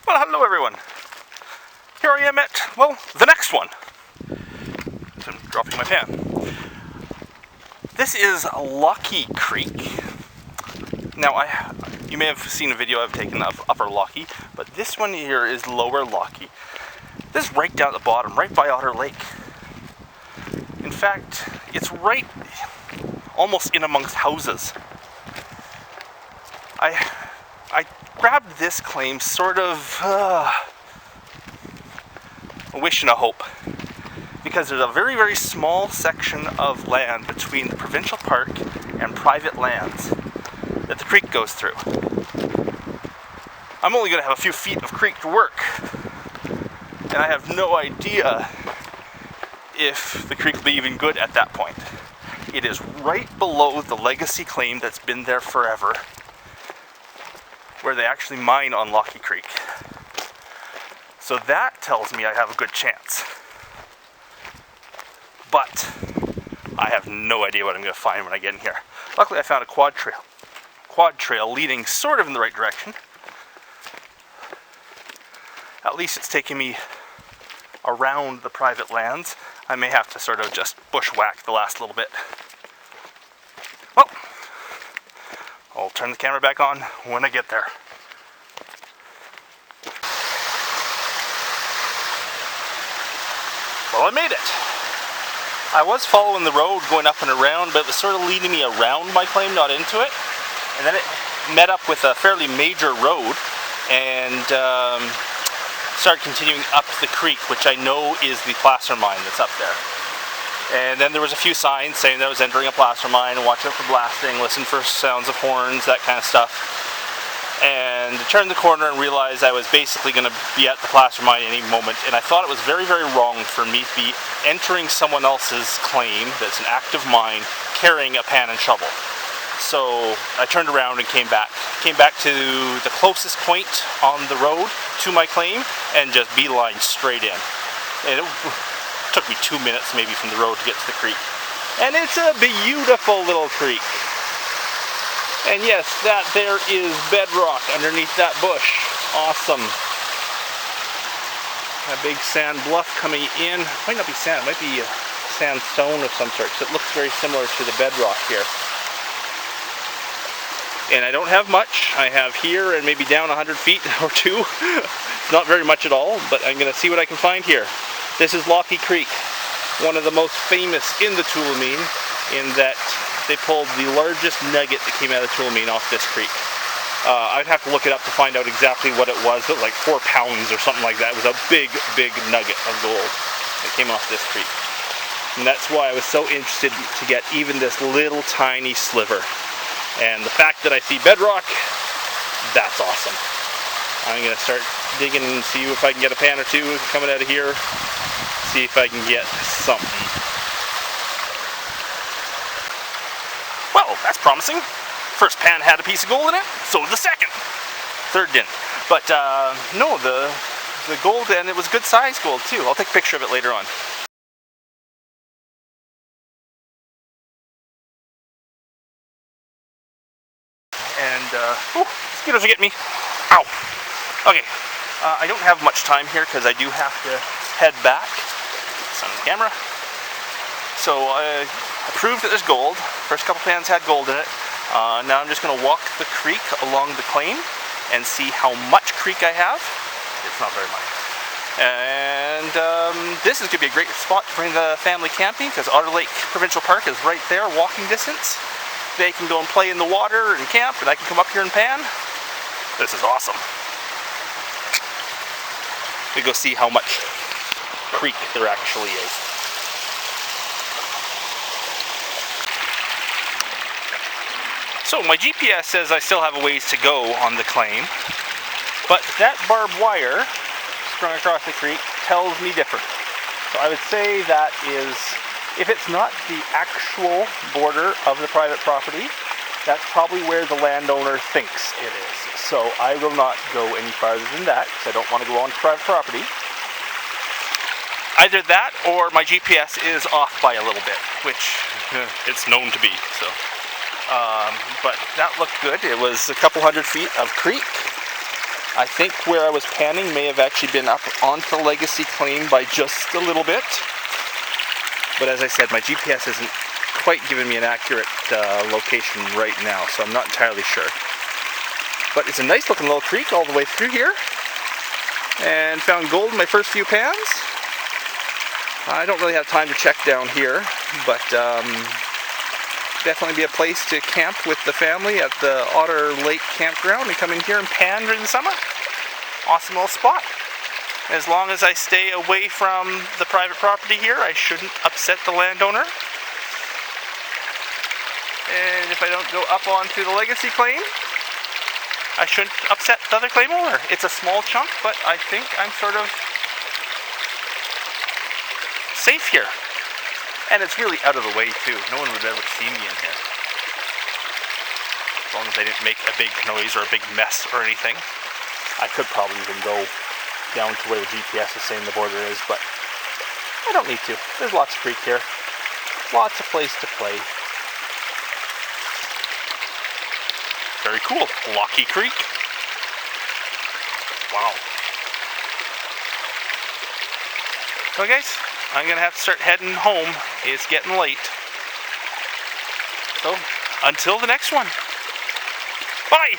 Well, hello everyone. Here I am at, well, the next one. I'm dropping my pan. This is Lockie Creek. Now, you may have seen a video I've taken of Upper Lockie, but this one here is Lower Lockie. This is right down at the bottom, right by Otter Lake. In fact, it's right almost in amongst houses. I grabbed this claim sort of a wish and a hope, because there's a very, very small section of land between the provincial park and private lands that the creek goes through. I'm only going to have a few feet of creek to work, and I have no idea if the creek will be even good at that point. It is right below the legacy claim that's been there forever, where they actually mine on Lockie Creek. So that tells me I have a good chance. But I have no idea what I'm going to find when I get in here. Luckily I found a quad trail leading sort of in the right direction. At least it's taking me around the private lands. I may have to sort of just bushwhack the last little bit. Well, I'll turn the camera back on when I get there. Well, I made it. I was following the road going up and around, but it was sort of leading me around my claim, not into it. And then it met up with a fairly major road and started continuing up the creek, which I know is the placer mine that's up there. And then there was a few signs saying that I was entering a placer mine, and watch out for blasting, listen for sounds of horns, that kind of stuff. And I turned the corner and realized I was basically going to be at the placer mine any moment, and I thought it was very, very wrong for me to be entering someone else's claim that's an active mine carrying a pan and shovel. So I turned around and came back to the closest point on the road to my claim and just beeline straight in. And it took me 2 minutes maybe from the road to get to the creek. And it's a beautiful little creek. And yes, that there is bedrock underneath that bush. Awesome. A big sand bluff coming in. Might not be sand, it might be sandstone of some sort, because it looks very similar to the bedrock here. And I don't have much. I have here and maybe down 100 feet or two. It's not very much at all, but I'm going to see what I can find here. This is Lockie Creek, one of the most famous in the Tulameen, in that they pulled the largest nugget that came out of Tulameen off this creek. I'd have to look it up to find out exactly what it was, but like 4 pounds or something like that. It was a big, big nugget of gold that came off this creek. And that's why I was so interested to get even this little tiny sliver. And the fact that I see bedrock, that's awesome. I'm going to start digging and see if I can get a pan or two coming out of here. See if I can get something. Well, that's promising. First pan had a piece of gold in it, so did the second. Third didn't. But no, the gold, and it was good size gold too. I'll take a picture of it later on. And, mosquitoes are getting me. Ow! Okay, I don't have much time here because I do have to head back. It's on the camera. So I proved that there's gold. First couple pans had gold in it. Now I'm just going to walk the creek along the claim and see how much creek I have. It's not very much. And this is going to be a great spot to bring the family camping, because Otter Lake Provincial Park is right there, walking distance. They can go and play in the water and camp, and I can come up here and pan. This is awesome. We go see how much creek there actually is. So my GPS says I still have a ways to go on the claim, but that barbed wire strung across the creek tells me different. So I would say that is, if it's not the actual border of the private property, that's probably where the landowner thinks it is. So I will not go any farther than that, because I don't want to go on private property. Either that, or my GPS is off by a little bit, which it's known to be. So. But that looked good. It was a couple hundred feet of creek. I think where I was panning may have actually been up onto the legacy claim by just a little bit. But as I said, my GPS isn't quite giving me an accurate location right now, so I'm not entirely sure. But it's a nice looking little creek all the way through here. And found gold in my first few pans. I don't really have time to check down here, but definitely be a place to camp with the family at the Otter Lake Campground and come in here and pan during the summer. Awesome little spot. As long as I stay away from the private property here, I shouldn't upset the landowner. And if I don't go up onto the legacy claim, I shouldn't upset the other claim owner. It's a small chunk, but I think I'm sort of safe here. And it's really out of the way too. No one would ever see me in here. As long as I didn't make a big noise or a big mess or anything. I could probably even go down to where the GPS is saying the border is, but I don't need to. There's lots of creek here. Lots of place to play. Very cool. Lockie Creek. Wow. So guys, I'm going to have to start heading home. It's getting late. So, until the next one. Bye!